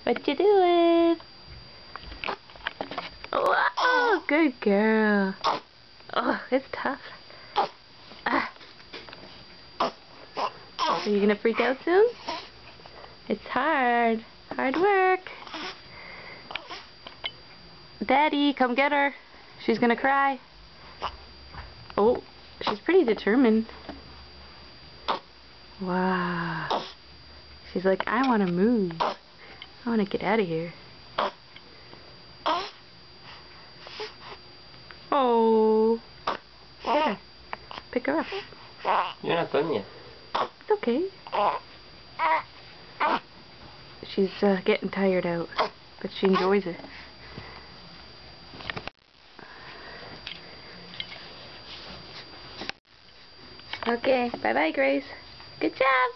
What you doing? Oh, good girl. Oh, it's tough. Are you gonna freak out soon? It's hard. Hard work. Daddy, come get her. She's gonna cry. Oh, she's pretty determined. Wow. She's like, I want to move. I want to get out of here. Oh. Get her. Pick her up. You're not done yet. It's okay. She's getting tired out, but she enjoys it. Okay, bye-bye, Grace. Good job.